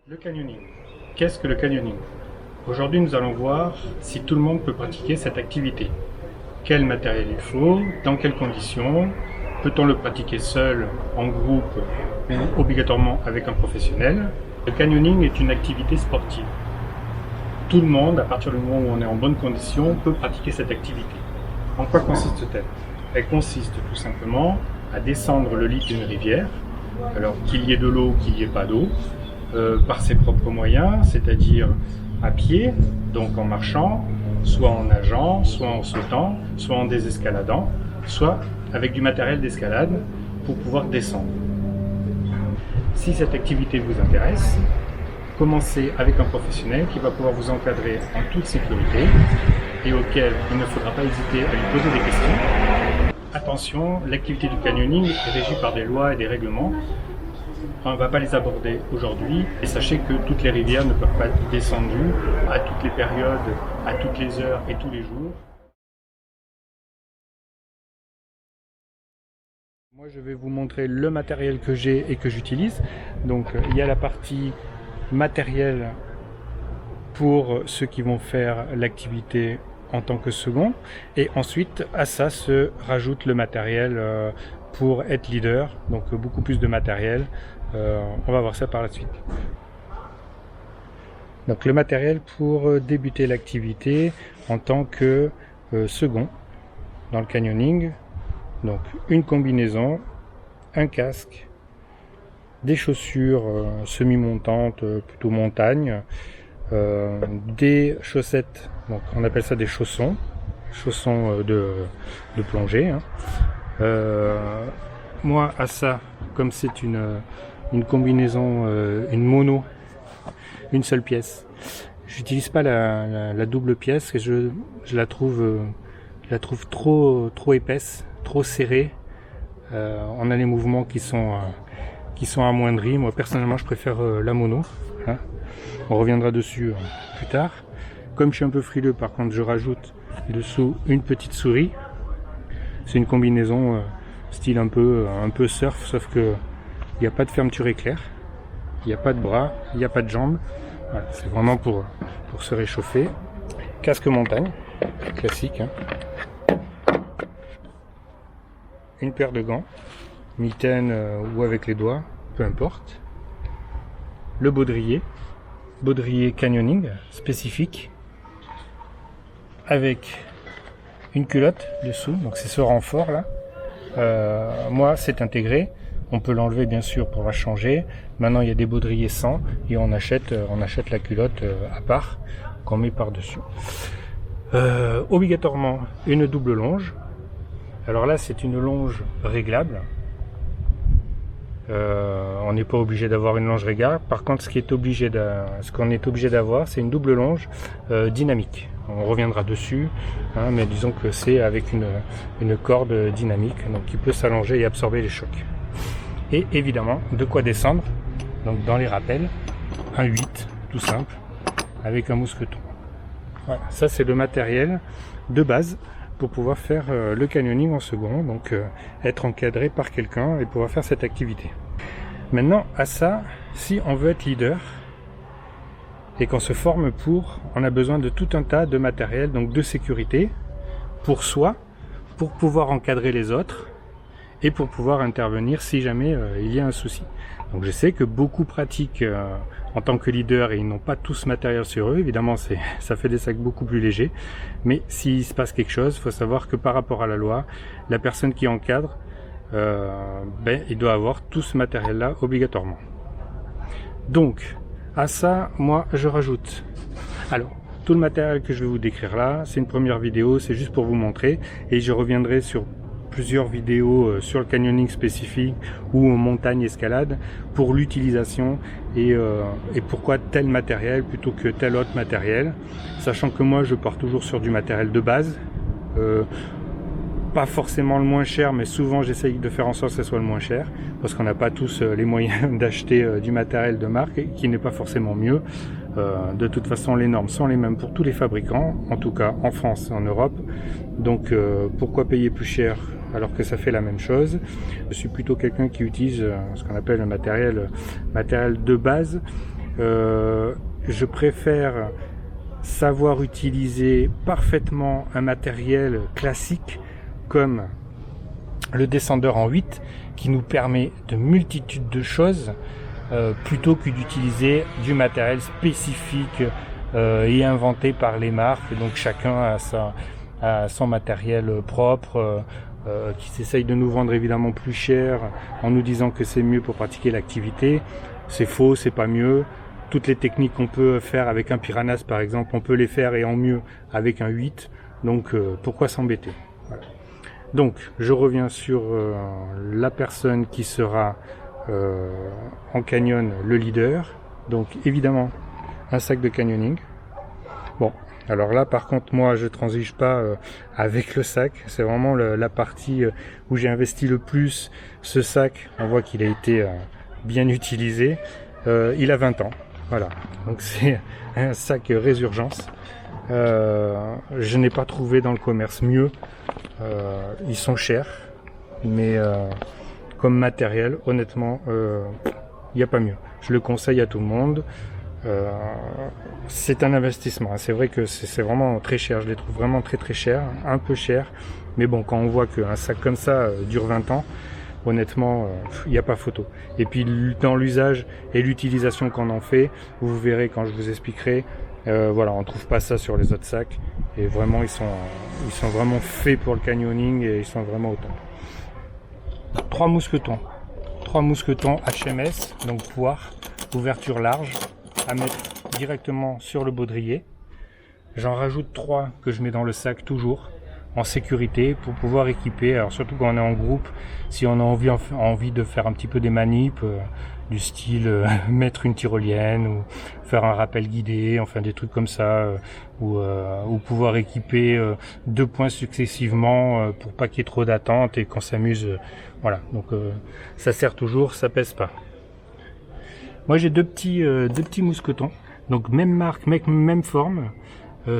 Le canyoning. Qu'est-ce que le canyoning? Aujourd'hui, nous allons voir si tout le monde peut pratiquer cette activité. Quel matériel il faut, dans quelles conditions, peut-on le pratiquer seul, en groupe ou obligatoirement avec un professionnel? Le canyoning est une activité sportive. Tout le monde, à partir du moment où on est en bonne condition, peut pratiquer cette activité. En quoi consiste-t-elle? Elle consiste tout simplement à descendre le lit d'une rivière, alors qu'il y ait de l'eau ou qu'il n'y ait pas d'eau, par ses propres moyens, c'est-à-dire à pied, donc en marchant, soit en nageant, soit en sautant, soit en désescaladant, soit avec du matériel d'escalade pour pouvoir descendre. Si cette activité vous intéresse, commencez avec un professionnel qui va pouvoir vous encadrer en toute sécurité et auquel il ne faudra pas hésiter à lui poser des questions. Attention, l'activité du canyoning est régie par des lois et des règlements. On ne va pas les aborder aujourd'hui et sachez que toutes les rivières ne peuvent pas être descendues à toutes les périodes, à toutes les heures et tous les jours. Moi je vais vous montrer le matériel que j'ai et que j'utilise. Donc il y a la partie matériel pour ceux qui vont faire l'activité en tant que second et ensuite à ça se rajoute le matériel pour être leader, donc beaucoup plus de matériel. On va voir ça par la suite. Donc le matériel pour débuter l'activité en tant que second dans le canyoning. Donc une combinaison, un casque, des chaussures semi-montantes, plutôt montagne, des chaussettes, donc on appelle ça des chaussons de plongée. Hein. Moi à ça, comme c'est une combinaison, une mono, une seule pièce. J'utilise pas la double pièce, et je la trouve trop épaisse, trop serrée. On a les mouvements qui sont amoindris. Moi personnellement, je préfère la mono. Hein. On reviendra dessus plus tard. Comme je suis un peu frileux, par contre, je rajoute dessous une petite souris. C'est une combinaison style un peu surf, sauf que il n'y a pas de fermeture éclair, il n'y a pas de bras, il n'y a pas de jambes. Voilà, c'est vraiment pour se réchauffer. Casque montagne, classique. Hein. Une paire de gants, mitaine ou avec les doigts, peu importe. Le baudrier canyoning spécifique, avec une culotte dessous, donc c'est ce renfort là. Moi c'est intégré. On peut l'enlever bien sûr pour la changer. Maintenant il y a des baudriers sans et on achète la culotte à part qu'on met par-dessus. Obligatoirement une double longe. Alors là c'est une longe réglable. On n'est pas obligé d'avoir une longe réglable. Par contre ce qu'on est obligé d'avoir, c'est une double longe dynamique. On reviendra dessus, hein, mais disons que c'est avec une corde dynamique, donc qui peut s'allonger et absorber les chocs. Et évidemment, de quoi descendre, donc dans les rappels, un 8, tout simple, avec un mousqueton. Voilà, ça c'est le matériel de base pour pouvoir faire le canyoning en second, donc être encadré par quelqu'un et pouvoir faire cette activité. Maintenant, à ça, si on veut être leader et qu'on se forme on a besoin de tout un tas de matériel, donc de sécurité, pour soi, pour pouvoir encadrer les autres, et pour pouvoir intervenir si jamais il y a un souci. Donc je sais que beaucoup pratiquent en tant que leader et ils n'ont pas tout ce matériel sur eux. Évidemment, ça fait des sacs beaucoup plus légers. Mais s'il se passe quelque chose, il faut savoir que par rapport à la loi, la personne qui encadre, il doit avoir tout ce matériel-là obligatoirement. Donc, à ça, moi, je rajoute. Alors, tout le matériel que je vais vous décrire là, c'est une première vidéo, c'est juste pour vous montrer. Et je reviendrai sur plusieurs vidéos sur le canyoning spécifique ou en montagne escalade pour l'utilisation et pourquoi tel matériel plutôt que tel autre matériel, sachant que moi je pars toujours sur du matériel de base, pas forcément le moins cher, mais souvent j'essaye de faire en sorte que ce soit le moins cher parce qu'on n'a pas tous les moyens d'acheter du matériel de marque qui n'est pas forcément mieux. De toute façon, les normes sont les mêmes pour tous les fabricants, en tout cas en France et en Europe. Donc pourquoi payer plus cher alors que ça fait la même chose? Je suis plutôt quelqu'un qui utilise ce qu'on appelle le matériel de base je préfère savoir utiliser parfaitement un matériel classique comme le descendeur en 8 qui nous permet de multitudes de choses plutôt que d'utiliser du matériel spécifique et inventé par les marques. Donc chacun a son matériel propre qui s'essaye de nous vendre évidemment plus cher en nous disant que c'est mieux pour pratiquer l'activité. C'est faux, c'est pas mieux. Toutes les techniques qu'on peut faire avec un Piranhas par exemple, on peut les faire et en mieux avec un 8. Donc pourquoi s'embêter? Voilà. Donc je reviens sur la personne qui sera en canyon le leader. Donc évidemment un sac de canyoning. Bon, alors là par contre moi je transige pas avec le sac. C'est vraiment la partie où j'ai investi le plus. Ce sac, on voit qu'il a été bien utilisé. Il a 20 ans. Voilà, donc c'est un sac Résurgence. Je n'ai pas trouvé dans le commerce mieux. Ils sont chers, mais comme matériel, honnêtement, il n'y a pas mieux. Je le conseille à tout le monde. C'est un investissement. C'est vrai que c'est vraiment très cher. Je les trouve vraiment très très chers, un peu cher. Mais bon, quand on voit qu'un sac comme ça dure 20 ans, honnêtement, il n'y a pas photo. Et puis dans l'usage et l'utilisation qu'on en fait, vous verrez quand je vous expliquerai. Voilà, on trouve pas ça sur les autres sacs. Et vraiment, ils sont vraiment faits pour le canyoning et ils sont vraiment au top. 3 mousquetons. 3 mousquetons HMS, donc poire, ouverture large, à mettre directement sur le baudrier. J'en rajoute 3 que je mets dans le sac toujours, en sécurité, pour pouvoir équiper, alors surtout quand on est en groupe, si on a envie de faire un petit peu des manips, du style mettre une tyrolienne, ou faire un rappel guidé, enfin des trucs comme ça, ou pouvoir équiper 2 points successivement pour pas qu'il y ait trop d'attente et qu'on s'amuse. Voilà, donc ça sert toujours, ça pèse pas. Moi j'ai deux petits mousquetons, donc même marque, même forme.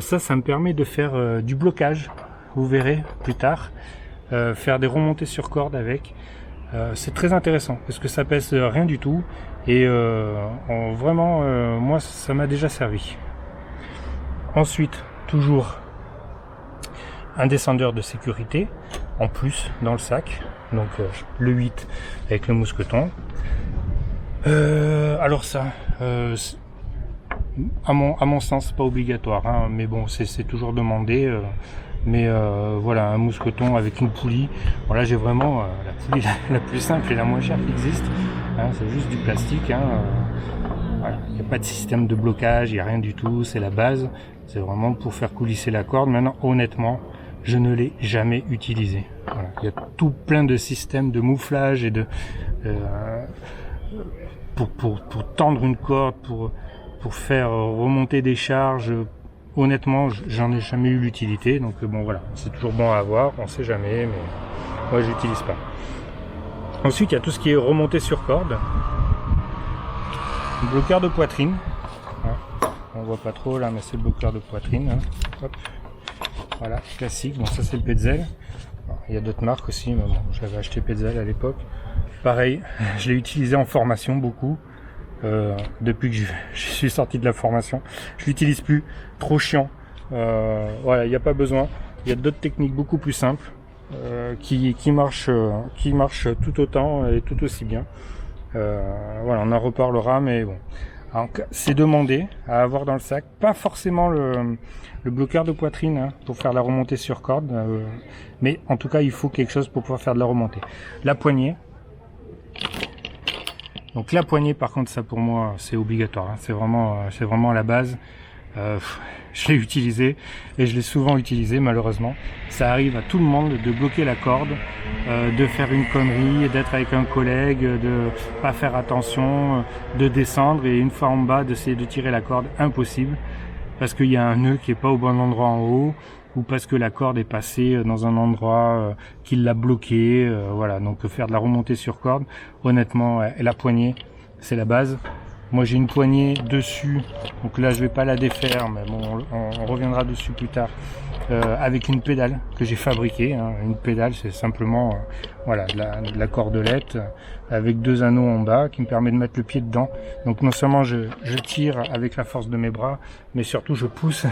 Ça me permet de faire du blocage. Vous verrez plus tard, faire des remontées sur corde avec. C'est très intéressant parce que ça pèse rien du tout et vraiment moi ça m'a déjà servi. Ensuite toujours un descendeur de sécurité en plus dans le sac, donc le 8 avec le mousqueton. Alors ça à mon sens pas obligatoire, hein, mais bon c'est toujours demandé. Mais voilà, un mousqueton avec une poulie. Voilà, j'ai vraiment la poulie la plus simple et la moins chère qui existe. Hein, c'est juste du plastique. Hein, voilà, il n'y a pas de système de blocage, il n'y a rien du tout. C'est la base. C'est vraiment pour faire coulisser la corde. Maintenant, honnêtement, je ne l'ai jamais utilisé. Voilà, il y a tout plein de systèmes de mouflage et de pour tendre une corde, pour faire remonter des charges. Honnêtement, j'en ai jamais eu l'utilité, donc bon voilà, c'est toujours bon à avoir, on sait jamais, mais moi j'utilise pas. Ensuite, il y a tout ce qui est remonté sur corde, bloqueur de poitrine. On voit pas trop là, mais c'est le bloqueur de poitrine. Hein. Hop. Voilà, classique. Bon, ça c'est le Petzl. Il y a d'autres marques aussi, mais bon, j'avais acheté Petzl à l'époque. Pareil, je l'ai utilisé en formation beaucoup. Depuis que je suis sorti de la formation, je l'utilise plus, trop chiant. Voilà, il n'y a pas besoin. Il y a d'autres techniques beaucoup plus simples qui marchent tout autant et tout aussi bien. Voilà, on en reparlera, mais bon. C'est demandé à avoir dans le sac, pas forcément le bloqueur de poitrine hein, pour faire la remontée sur corde, mais en tout cas il faut quelque chose pour pouvoir faire de la remontée. La poignée. Donc la poignée par contre ça pour moi c'est obligatoire, hein. C'est vraiment la base. Je l'ai utilisé et je l'ai souvent utilisé malheureusement. Ça arrive à tout le monde de bloquer la corde, de faire une connerie, d'être avec un collègue, de pas faire attention, de descendre et une fois en bas d'essayer de tirer la corde, impossible. Parce qu'il y a un nœud qui est pas au bon endroit en haut ou parce que la corde est passée dans un endroit qui l'a bloqué. Voilà, donc faire de la remontée sur corde, honnêtement, la poignée, c'est la base. Moi j'ai une poignée dessus, donc là je vais pas la défaire, mais bon, on reviendra dessus plus tard. Avec une pédale que j'ai fabriquée, hein. Une pédale c'est simplement voilà, de la cordelette avec 2 anneaux en bas qui me permet de mettre le pied dedans. Donc non seulement je tire avec la force de mes bras, mais surtout je pousse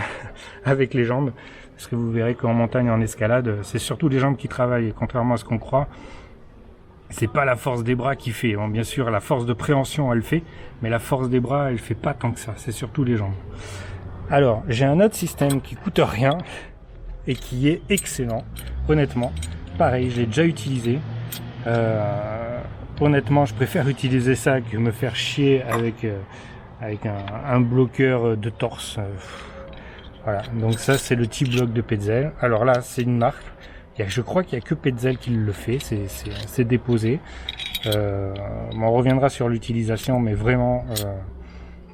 avec les jambes, parce que vous verrez qu'en montagne, en escalade, c'est surtout les jambes qui travaillent, et contrairement à ce qu'on croit, c'est pas la force des bras qui fait. Bon, bien sûr la force de préhension elle fait, mais la force des bras elle fait pas tant que ça, c'est surtout les jambes. Alors j'ai un autre système qui coûte rien et qui est excellent, honnêtement. Pareil, je l'ai déjà utilisé. Honnêtement, je préfère utiliser ça que me faire chier avec un bloqueur de torse. Voilà, donc ça c'est le T-Block de Petzl. Alors là, c'est une marque. Je crois qu'il n'y a que Petzl qui le fait, c'est déposé. On reviendra sur l'utilisation, mais vraiment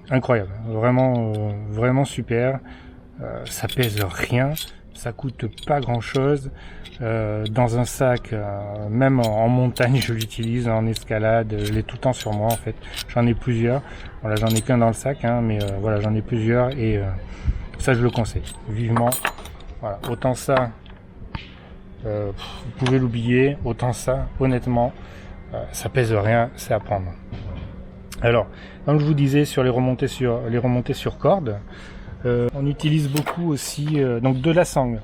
incroyable. Vraiment super. Ça pèse rien. Ça coûte pas grand chose. Dans un sac, même en montagne je l'utilise, en escalade, je l'ai tout le temps sur moi en fait. J'en ai plusieurs. Voilà, j'en ai qu'un dans le sac, hein, mais voilà, j'en ai plusieurs et ça je le conseille vivement. Voilà, autant ça, vous pouvez l'oublier, autant ça, honnêtement, ça pèse rien, c'est à prendre. Alors, comme je vous disais sur les remontées sur corde. On utilise beaucoup aussi donc de la sangle.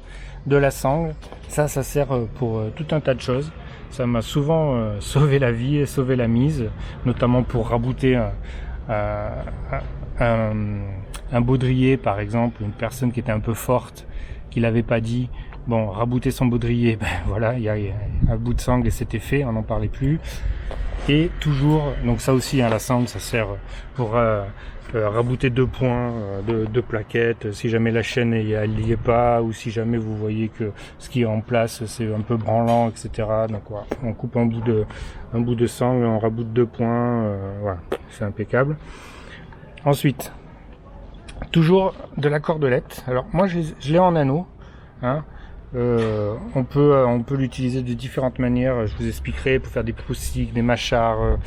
Ça sert pour tout un tas de choses. Ça m'a souvent sauvé la vie et sauvé la mise, notamment pour rabouter un baudrier par exemple, une personne qui était un peu forte, qui l'avait pas dit. Bon, rabouter son baudrier, ben voilà, il y a un bout de sangle et c'était fait, on n'en parlait plus. Et toujours, donc ça aussi, hein, la sangle, ça sert pour rabouter 2 points, 2 plaquettes, si jamais la chaîne elle n'y est pas, ou si jamais vous voyez que ce qui est en place c'est un peu branlant, etc. Donc voilà, on coupe un bout de sangle, on raboute 2 points, voilà, c'est impeccable. Ensuite, toujours de la cordelette. Alors moi je l'ai en anneau, hein. On peut l'utiliser de différentes manières, je vous expliquerai, pour faire des proustiques, des machards,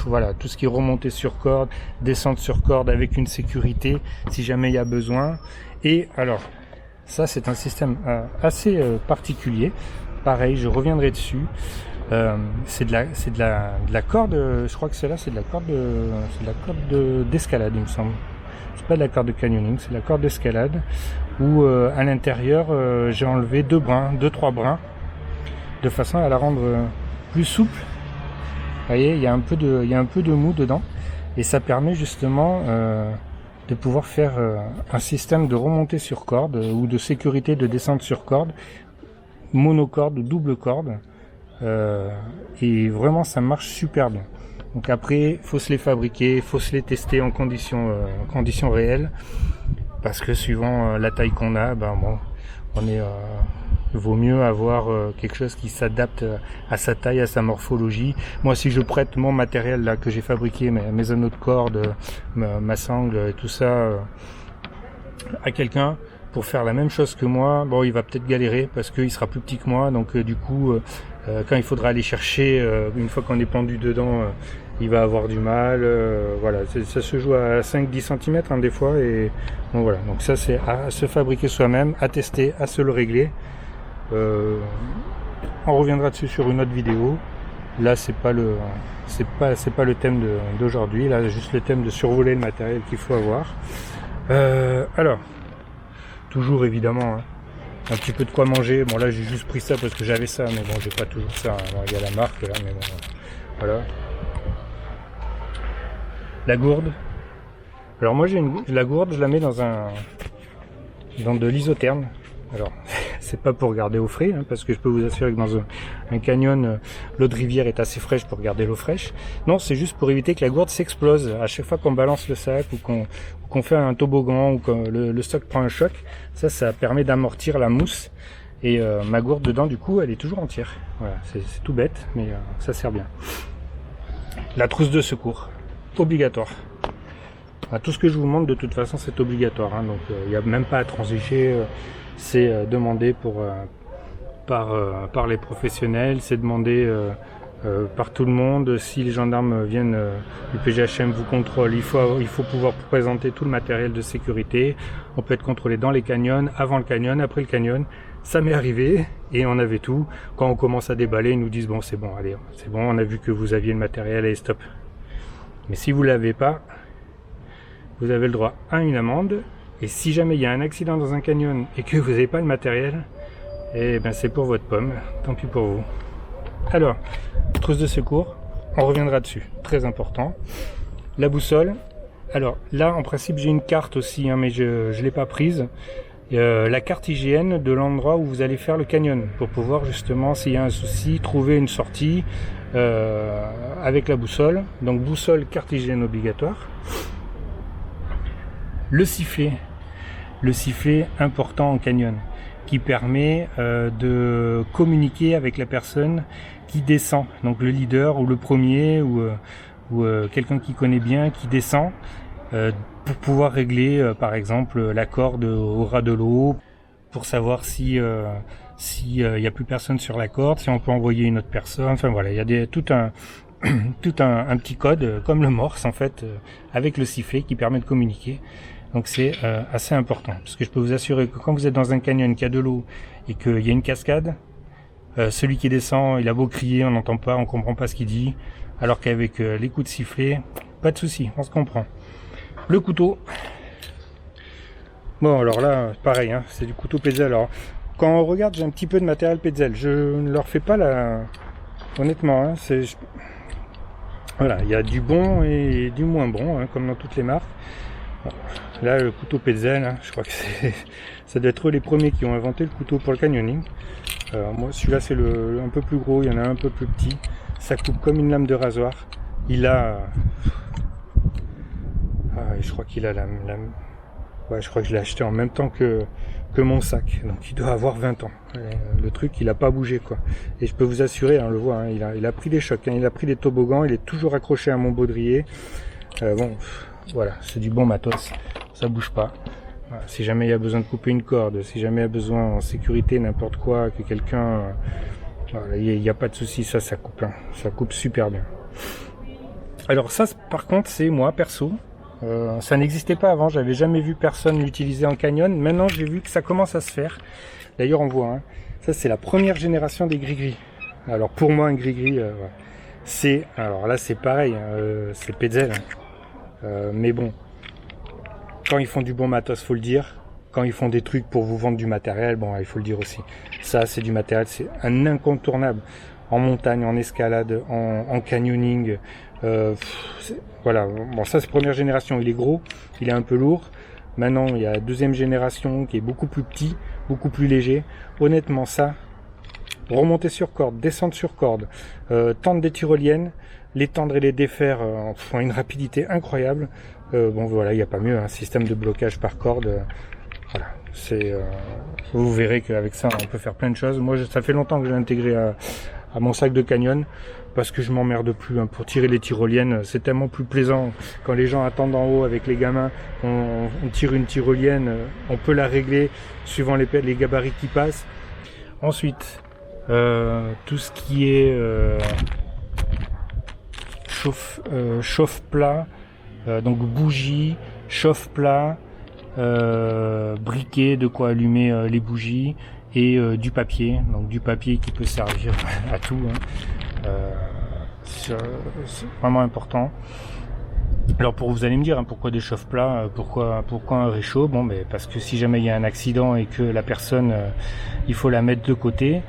voilà, tout ce qui est remonté sur corde, descente sur corde avec une sécurité si jamais il y a besoin. Et alors ça c'est un système assez particulier, pareil je reviendrai dessus. C'est de la corde, je crois que celle-là c'est de la corde d'escalade il me semble. C'est pas de la corde de canyoning, c'est de la corde d'escalade où à l'intérieur j'ai enlevé 2-3 brins de façon à la rendre plus souple. Vous voyez, il y a un peu de mou dedans et ça permet justement de pouvoir faire un système de remontée sur corde ou de sécurité de descente sur corde, monocorde ou double corde, et vraiment ça marche super bien. Donc après, faut se les fabriquer, faut se les tester en conditions réelles, parce que suivant la taille qu'on a, ben bon, vaut mieux avoir quelque chose qui s'adapte à sa taille, à sa morphologie. Moi, si je prête mon matériel là que j'ai fabriqué, mes anneaux de corde, ma sangle et tout ça, à quelqu'un pour faire la même chose que moi, bon, il va peut-être galérer parce qu'il sera plus petit que moi, donc du coup, quand il faudra aller chercher, une fois qu'on est pendu dedans, il va avoir du mal, voilà, ça se joue à 5-10 cm hein, des fois, et bon, voilà, donc ça c'est à se fabriquer soi-même, à tester, à se le régler. On reviendra dessus sur une autre vidéo. Là c'est pas le thème d'aujourd'hui, là juste le thème de survoler le matériel qu'il faut avoir. Alors, toujours évidemment, hein, un petit peu de quoi manger. Bon là j'ai juste pris ça parce que j'avais ça, mais bon j'ai pas toujours ça, hein. Bon, il y a la marque là, mais bon, voilà. La gourde. Alors moi la gourde, je la mets dans de l'isotherme. Alors c'est pas pour garder au frais, hein, parce que je peux vous assurer que dans un canyon, l'eau de rivière est assez fraîche pour garder l'eau fraîche. Non, c'est juste pour éviter que la gourde s'explose à chaque fois qu'on balance le sac ou qu'on fait un toboggan ou que le stock prend un choc. Ça permet d'amortir la mousse. Et ma gourde dedans, du coup, elle est toujours entière. Voilà, c'est tout bête, mais ça sert bien. La trousse de secours, obligatoire. Enfin, tout ce que je vous montre, de toute façon, c'est obligatoire. Hein, donc, il n'y a même pas à transiger. C'est demandé par les professionnels. C'est demandé par tout le monde. Si les gendarmes viennent du PGHM vous contrôlent, il faut pouvoir présenter tout le matériel de sécurité. On peut être contrôlé dans les canyons, avant le canyon, après le canyon. Ça m'est arrivé et on avait tout. Quand on commence à déballer, ils nous disent bon c'est bon, allez, c'est bon, on a vu que vous aviez le matériel, allez stop. Mais si vous ne l'avez pas, vous avez le droit à une amende. Et si jamais il y a un accident dans un canyon et que vous n'avez pas le matériel, eh ben c'est pour votre pomme, tant pis pour vous. Alors, trousse de secours, on reviendra dessus, très important. La boussole, alors là en principe j'ai une carte aussi, hein, mais je ne l'ai pas prise. La carte IGN de l'endroit où vous allez faire le canyon, pour pouvoir justement, s'il y a un souci, trouver une sortie avec la boussole. Donc boussole, carte IGN obligatoire. Le sifflet important en canyon, qui permet de communiquer avec la personne qui descend, donc le leader ou le premier ou quelqu'un qui connaît bien qui descend pour pouvoir régler par exemple la corde au ras de l'eau, pour savoir si y a plus personne sur la corde, si on peut envoyer une autre personne. Enfin voilà, il y a tout un petit code comme le morse en fait avec le sifflet qui permet de communiquer. Donc c'est assez important, parce que je peux vous assurer que quand vous êtes dans un canyon, qu'il y a de l'eau et qu'il y a une cascade, celui qui descend, il a beau crier, on n'entend pas, on comprend pas ce qu'il dit, alors qu'avec les coups de sifflet, pas de souci, on se comprend. Le couteau, bon alors là, pareil, hein, c'est du couteau Petzl. Alors quand on regarde, j'ai un petit peu de matériel Petzl, je ne leur fais pas la... Honnêtement, hein, voilà, il y a du bon et du moins bon, hein, comme dans toutes les marques. Là, le couteau Petzl, hein, je crois que ça doit être les premiers qui ont inventé le couteau pour le canyoning. Moi, celui-là, c'est un peu plus gros, il y en a un peu plus petit. Ça coupe comme une lame de rasoir. Il a... je crois qu'il a ouais, je crois que je l'ai acheté en même temps que mon sac. Donc, il doit avoir 20 ans. Le truc, il n'a pas bougé, quoi. Et je peux vous assurer, hein, on le voit, hein, il a pris des chocs, hein, il a pris des toboggans, il est toujours accroché à mon baudrier. Bon... Voilà, c'est du bon matos, ça bouge pas. Voilà, si jamais il y a besoin de couper une corde, si jamais il y a besoin en sécurité, n'importe quoi, que quelqu'un... voilà, il n'y a pas de souci, ça coupe, hein, ça coupe super bien. Alors ça, par contre, c'est moi, perso. Ça n'existait pas avant, j'avais jamais vu personne l'utiliser en canyon. Maintenant, j'ai vu que ça commence à se faire. D'ailleurs, on voit, hein, ça c'est la première génération des gris-gris. Alors pour moi, un gris-gris, c'est... Alors là, c'est pareil, hein, c'est Petzl, hein. Mais bon, quand ils font du bon matos, faut le dire. Quand ils font des trucs pour vous vendre du matériel, bon, il faut le dire aussi. Ça, c'est du matériel, c'est un incontournable. En montagne, en escalade, en canyoning. Voilà, bon, ça, c'est première génération. Il est gros, il est un peu lourd. Maintenant, il y a la deuxième génération qui est beaucoup plus petit, beaucoup plus léger. Honnêtement, ça, remonter sur corde, descendre sur corde, tendre des tyroliennes, les tendre et les défaire font une rapidité incroyable. Bon voilà, il n'y a pas mieux, un système de blocage par corde. Voilà, vous verrez qu'avec ça, on peut faire plein de choses. Moi, ça fait longtemps que j'ai intégré à mon sac de canyon, parce que je m'emmerde plus. Hein, pour tirer les tyroliennes, c'est tellement plus plaisant. Quand les gens attendent en haut avec les gamins, on tire une tyrolienne, on peut la régler suivant les gabarits qui passent. Ensuite, tout ce qui est... chauffe-plat, donc bougies, chauffe-plat, briquet de quoi allumer les bougies, et du papier, donc du papier qui peut servir à tout, hein. C'est vraiment important. Alors vous allez me dire, hein, pourquoi des chauffe-plats, pourquoi un réchaud? Bon, mais parce que si jamais il y a un accident et que la personne, il faut la mettre de côté.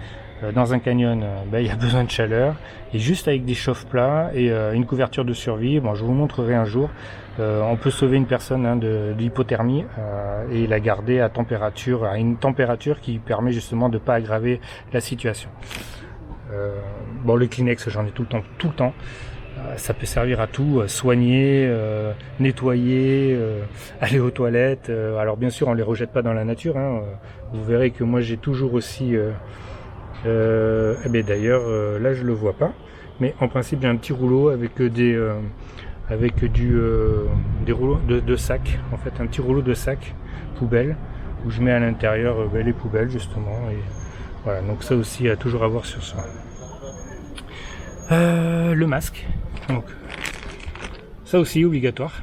Dans un canyon, il y a besoin de chaleur, et juste avec des chauffe-plats et une couverture de survie, bon, je vous montrerai un jour, on peut sauver une personne, hein, de l'hypothermie et la garder à une température qui permet justement de ne pas aggraver la situation. Bon, le Kleenex, j'en ai tout le temps. Ça peut servir à tout, soigner, nettoyer, aller aux toilettes. Alors bien sûr, on les rejette pas dans la nature, hein. Vous verrez que moi j'ai toujours aussi... d'ailleurs, là je le vois pas, mais en principe j'ai un petit rouleau avec des rouleaux de sacs, en fait un petit rouleau de sacs poubelle où je mets à l'intérieur les poubelles justement, et voilà, donc ça aussi à toujours avoir sur soi. Le masque, donc ça aussi obligatoire.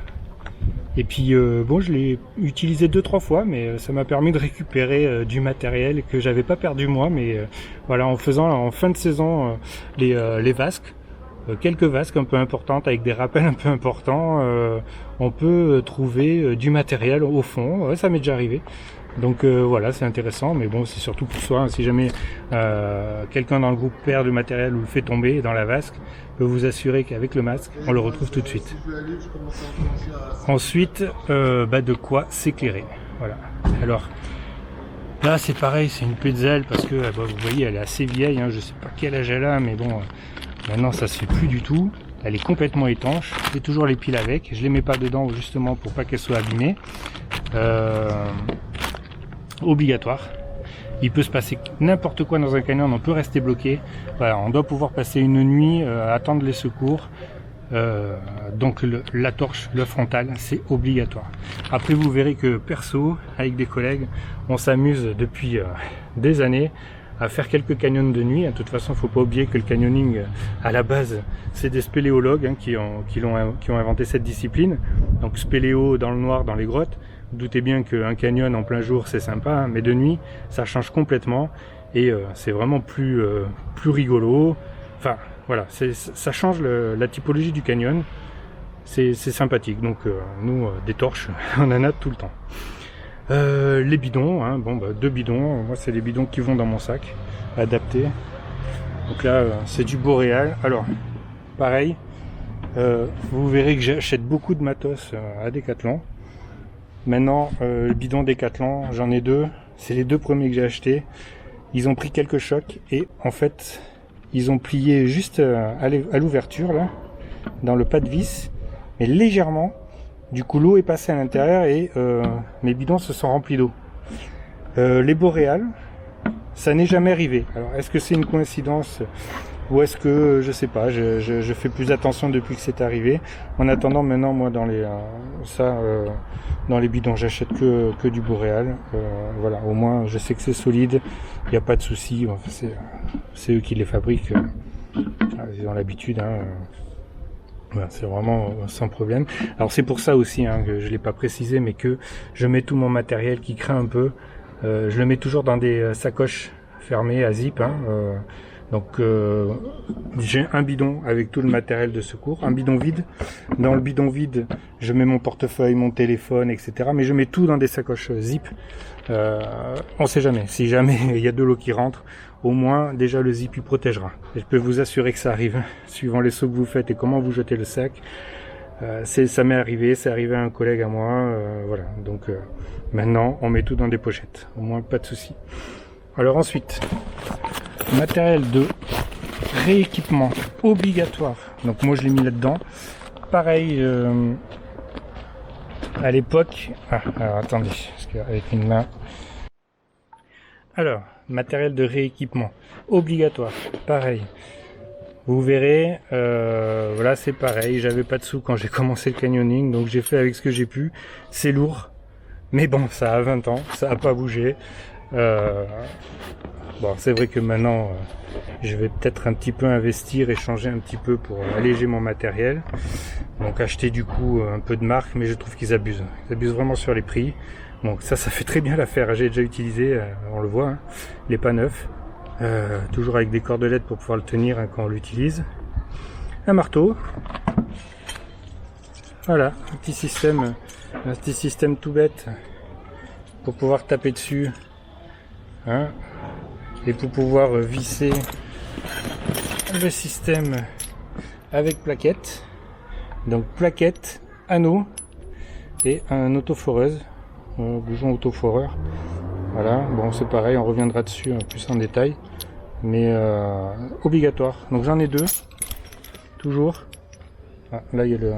Et puis bon, je l'ai utilisé 2-3 fois, mais ça m'a permis de récupérer du matériel que j'avais pas perdu moi. Mais voilà, en faisant en fin de saison les vasques, quelques vasques un peu importantes avec des rappels un peu importants, on peut trouver du matériel au fond. Ouais, ça m'est déjà arrivé. Donc voilà, c'est intéressant, mais bon, c'est surtout pour soi. Hein, si jamais quelqu'un dans le groupe perd du matériel ou le fait tomber dans la vasque, peut vous assurer qu'avec le masque, on le retrouve tout de suite. Ensuite, de quoi s'éclairer. Voilà. Alors là, c'est pareil, c'est une Petzl parce que vous voyez, elle est assez vieille. Hein, je sais pas quel âge elle a, mais bon, maintenant ça se fait plus du tout. Elle est complètement étanche. J'ai toujours les piles avec. Je les mets pas dedans justement pour pas qu'elles soient abîmées. Obligatoire. Il peut se passer n'importe quoi dans un canyon, on peut rester bloqué. Voilà, on doit pouvoir passer une nuit, attendre les secours. Donc la torche, le frontal, c'est obligatoire. Après, vous verrez que perso, avec des collègues, on s'amuse depuis des années à faire quelques canyons de nuit. De toute façon, il ne faut pas oublier que le canyoning, à la base, c'est des spéléologues qui ont inventé cette discipline. Donc spéléo dans le noir, dans les grottes. Vous doutez bien qu'un canyon en plein jour c'est sympa, hein, mais de nuit ça change complètement et c'est vraiment plus rigolo. Enfin voilà, ça change la typologie du canyon, c'est sympathique. Donc nous des torches on en a tout le temps. Les bidons, hein, 2 bidons, moi c'est les bidons qui vont dans mon sac, adaptés. Donc là c'est du boréal. Alors pareil, vous verrez que j'achète beaucoup de matos à Decathlon. Maintenant, le bidon Decathlon, j'en ai 2. C'est les 2 premiers que j'ai achetés. Ils ont pris quelques chocs et en fait, ils ont plié juste à l'ouverture là, dans le pas de vis, mais légèrement. Du coup, l'eau est passée à l'intérieur et mes bidons se sont remplis d'eau. Les boréales, ça n'est jamais arrivé. Alors, est-ce que c'est une coïncidence ou est-ce que je sais pas, je fais plus attention depuis que c'est arrivé. En attendant, maintenant moi dans les bidons j'achète que du boréal. Voilà, au moins je sais que c'est solide, il n'y a pas de souci. Enfin, c'est eux qui les fabriquent, ils ont l'habitude. Hein, voilà, c'est vraiment sans problème. Alors c'est pour ça aussi hein, que je l'ai pas précisé, mais que je mets tout mon matériel qui craint un peu. Je le mets toujours dans des sacoches fermées à zip. Hein, donc j'ai un bidon avec tout le matériel de secours, un bidon vide. Dans le bidon vide, je mets mon portefeuille, mon téléphone, etc. Mais je mets tout dans des sacoches zip. On sait jamais. Si jamais il y a de l'eau qui rentre, au moins déjà le zip il protégera. Et je peux vous assurer que ça arrive, suivant les sauts que vous faites et comment vous jetez le sac. Ça m'est arrivé, c'est arrivé à un collègue à moi. Voilà. Donc maintenant, on met tout dans des pochettes. Au moins pas de souci. Alors ensuite, matériel de rééquipement obligatoire. Donc moi je l'ai mis là-dedans. Pareil, à l'époque... alors attendez, parce qu'avec une main... Alors, matériel de rééquipement obligatoire. Pareil. Vous verrez, voilà c'est pareil. J'avais pas de sous quand j'ai commencé le canyoning, donc j'ai fait avec ce que j'ai pu. C'est lourd, mais bon, ça a 20 ans, ça a pas bougé. Bon, c'est vrai que maintenant, je vais peut-être un petit peu investir et changer un petit peu pour alléger mon matériel. Donc acheter du coup un peu de marque, mais je trouve qu'ils abusent. Ils abusent vraiment sur les prix. Donc ça fait très bien l'affaire. J'ai déjà utilisé, on le voit, hein, il n'est pas neuf. Toujours avec des cordelettes pour pouvoir le tenir hein, quand on l'utilise. Un marteau. Voilà, un petit système tout bête pour pouvoir taper dessus. Hein, et pour pouvoir visser le système avec plaquette. Donc plaquette, anneau et un autoforeuse, bouchon autoforeur. Voilà, bon c'est pareil, on reviendra dessus plus en détail, mais obligatoire. Donc j'en ai 2, toujours. Ah, là il y a le...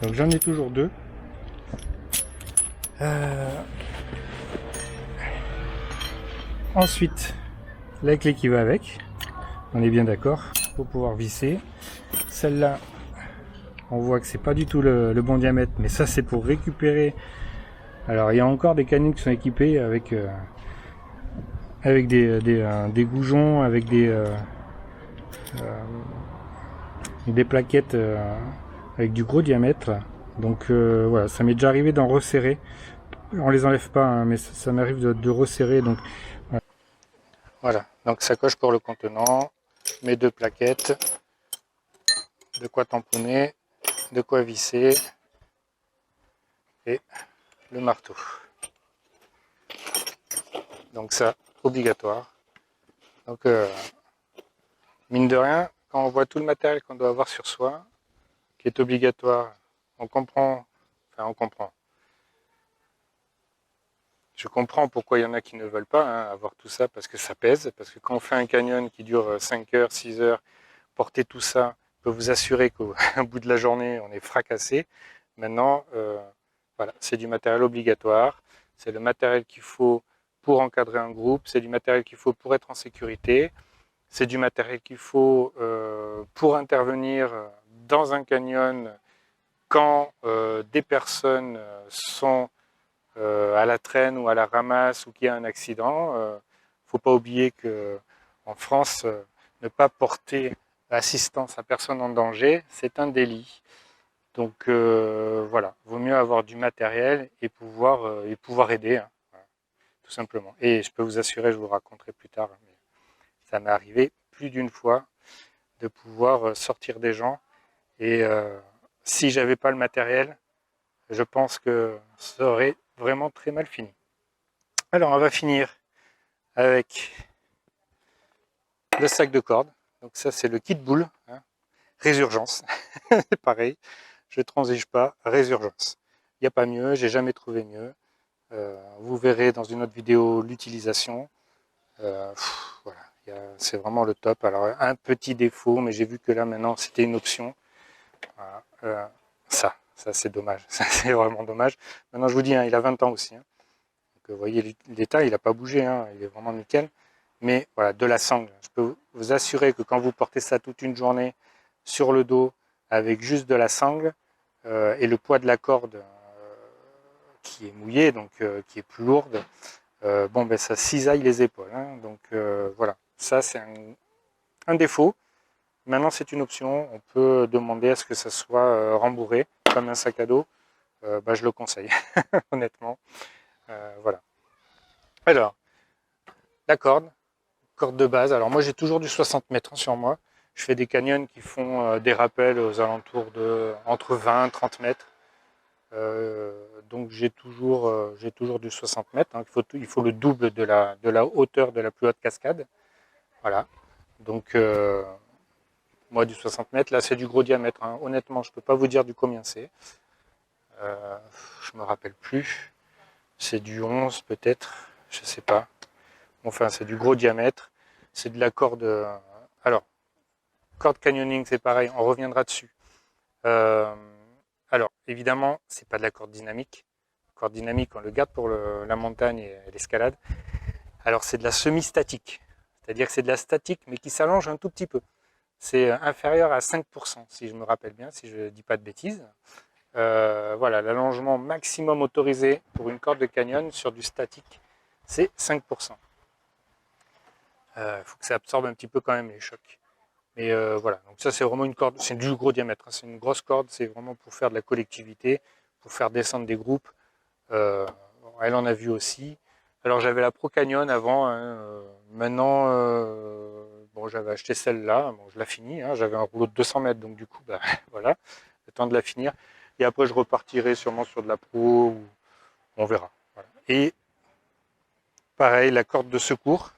Donc j'en ai toujours 2. Ensuite, la clé qui va avec, on est bien d'accord, pour pouvoir visser. Celle-là, on voit que c'est pas du tout le bon diamètre, mais ça c'est pour récupérer. Alors il y a encore des canines qui sont équipées avec avec des goujons, avec des plaquettes avec du gros diamètre. Donc voilà, ça m'est déjà arrivé d'en resserrer. On les enlève pas, hein, mais ça m'arrive de resserrer. Donc voilà, donc sacoche pour le contenant, mes 2 plaquettes, de quoi tamponner, de quoi visser et le marteau. Donc ça, obligatoire. Donc mine de rien, quand on voit tout le matériel qu'on doit avoir sur soi, qui est obligatoire, on comprend, je comprends pourquoi il y en a qui ne veulent pas hein, avoir tout ça, parce que ça pèse, parce que quand on fait un canyon qui dure 5 heures, 6 heures, porter tout ça, je peux vous assurer qu'au bout de la journée, on est fracassé. Maintenant, voilà, c'est du matériel obligatoire, c'est le matériel qu'il faut pour encadrer un groupe, c'est du matériel qu'il faut pour être en sécurité, c'est du matériel qu'il faut pour intervenir dans un canyon quand des personnes sont à la traîne ou à la ramasse ou qu'il y a un accident. Faut pas oublier que en France, ne pas porter assistance à personne en danger, c'est un délit. Donc voilà, vaut mieux avoir du matériel et pouvoir aider, hein, voilà, tout simplement. Et je peux vous assurer, je vous raconterai plus tard, mais ça m'est arrivé plus d'une fois de pouvoir sortir des gens. Et si j'avais pas le matériel, je pense que ça aurait vraiment très mal fini. Alors on va finir avec le sac de corde. Donc ça c'est le kit boule, hein. Résurgence. C'est pareil, je transige pas, résurgence. Il n'y a pas mieux, j'ai jamais trouvé mieux. Vous verrez dans une autre vidéo l'utilisation. Voilà, c'est vraiment le top. Alors un petit défaut, mais j'ai vu que là maintenant c'était une option. Voilà, ça c'est dommage, ça c'est vraiment dommage. Maintenant je vous dis, hein, il a 20 ans aussi. Hein. Donc, vous voyez l'état, il n'a pas bougé, hein, il est vraiment nickel. Mais voilà, de la sangle. Je peux vous assurer que quand vous portez ça toute une journée sur le dos avec juste de la sangle et le poids de la corde qui est mouillée, donc qui est plus lourde, bon ben ça cisaille les épaules. Hein, donc voilà, ça c'est un défaut. Maintenant c'est une option, on peut demander à ce que ça soit rembourré comme un sac à dos. Bah, je le conseille, honnêtement. Voilà. Alors, la corde de base. Alors moi j'ai toujours du 60 mètres sur moi. Je fais des canyons qui font des rappels aux alentours de entre 20 et 30 mètres. Donc j'ai toujours du 60 mètres. Hein. Il faut le double de la hauteur de la plus haute cascade. Voilà. Donc moi du 60 mètres, là c'est du gros diamètre. Hein. Honnêtement, je peux pas vous dire du combien c'est. Je me rappelle plus. C'est du 11 peut-être, je sais pas. Enfin c'est du gros diamètre. C'est de la corde. Alors, corde canyoning, c'est pareil, on reviendra dessus. Alors, évidemment, c'est pas de la corde dynamique. La corde dynamique, on le garde pour la montagne et l'escalade. Alors, c'est de la semi-statique. C'est-à-dire que c'est de la statique, mais qui s'allonge un tout petit peu. C'est inférieur à 5%, si je me rappelle bien, si je ne dis pas de bêtises. Voilà, l'allongement maximum autorisé pour une corde de canyon sur du statique, c'est 5%. Faut que ça absorbe un petit peu quand même les chocs. Mais voilà, donc ça c'est vraiment une corde, c'est du gros diamètre, hein, c'est une grosse corde, c'est vraiment pour faire de la collectivité, pour faire descendre des groupes. Elle en a vu aussi. Alors j'avais la Pro Canyon avant, hein, maintenant, bon j'avais acheté celle-là, bon, je la finis, hein, j'avais un rouleau de 200 mètres, donc du coup, bah, voilà, le temps de la finir. Et après je repartirai sûrement sur de la Pro, ou on verra. Voilà. Et pareil, la corde de secours.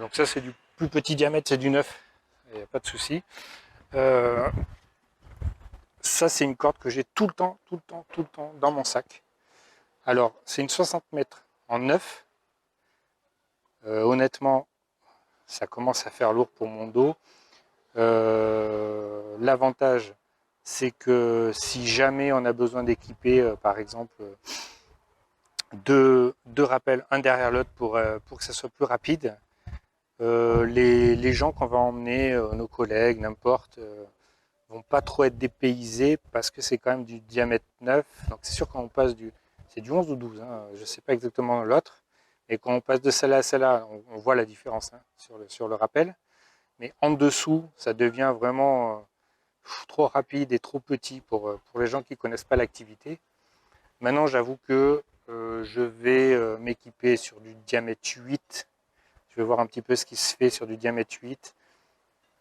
Donc ça c'est du plus petit diamètre, c'est du 9, il n'y a pas de souci. Ça c'est une corde que j'ai tout le temps dans mon sac. Alors c'est une 60 mètres en 9. Honnêtement, ça commence à faire lourd pour mon dos. L'avantage c'est que si jamais on a besoin d'équiper par exemple deux rappels un derrière l'autre pour que ça soit plus rapide, les gens qu'on va emmener, nos collègues, n'importe, vont pas trop être dépaysés parce que c'est quand même du diamètre 9. Donc c'est sûr quand on passe c'est du 11 ou 12, hein, je sais pas exactement l'autre, Et quand on passe de celle-là à celle-là, on voit la différence, hein, sur le rappel. Mais en dessous, ça devient vraiment trop rapide et trop petit pour les gens qui ne connaissent pas l'activité. Maintenant, j'avoue que je vais m'équiper sur du diamètre 8. Je vais voir un petit peu ce qui se fait sur du diamètre 8.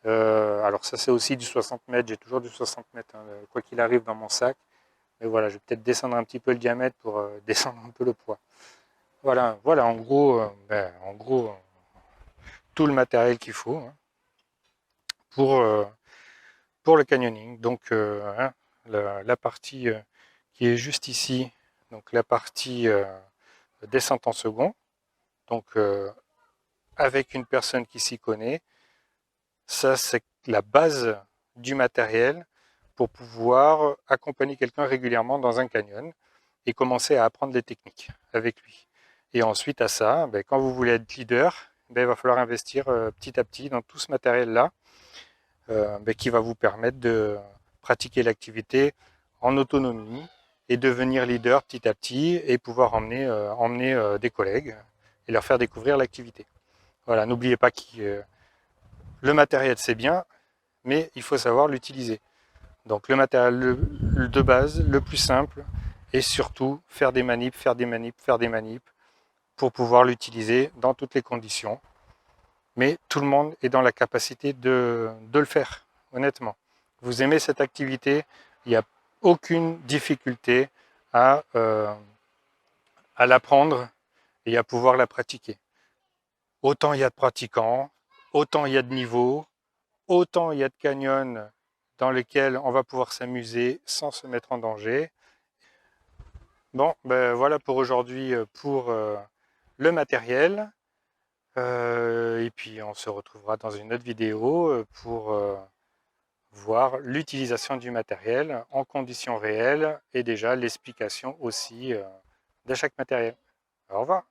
Alors ça, c'est aussi du 60 mètres. J'ai toujours du 60 mètres, hein, quoi qu'il arrive dans mon sac. Mais voilà, je vais peut-être descendre un petit peu le diamètre pour descendre un peu le poids. Voilà, voilà en gros, tout le matériel qu'il faut, hein, pour le canyoning. Donc, hein, la partie qui est juste ici, donc la partie descente en second, donc avec une personne qui s'y connaît, ça c'est la base du matériel pour pouvoir accompagner quelqu'un régulièrement dans un canyon et commencer à apprendre les techniques avec lui. Et ensuite à ça, ben, quand vous voulez être leader, ben, il va falloir investir petit à petit dans tout ce matériel-là ben, qui va vous permettre de pratiquer l'activité en autonomie et devenir leader petit à petit et pouvoir emmener des collègues et leur faire découvrir l'activité. Voilà, n'oubliez pas que le matériel c'est bien, mais il faut savoir l'utiliser. Donc le matériel de base, le plus simple, et surtout faire des manips, faire des manips, faire des manips pour pouvoir l'utiliser dans toutes les conditions. Mais tout le monde est dans la capacité de le faire, honnêtement. Vous aimez cette activité, il n'y a aucune difficulté à l'apprendre et à pouvoir la pratiquer. Autant il y a de pratiquants, autant il y a de niveaux, autant il y a de canyons dans lesquels on va pouvoir s'amuser sans se mettre en danger. Bon, ben voilà pour aujourd'hui pour le matériel. Et puis on se retrouvera dans une autre vidéo pour voir l'utilisation du matériel en conditions réelles et déjà l'explication aussi de chaque matériel. Au revoir.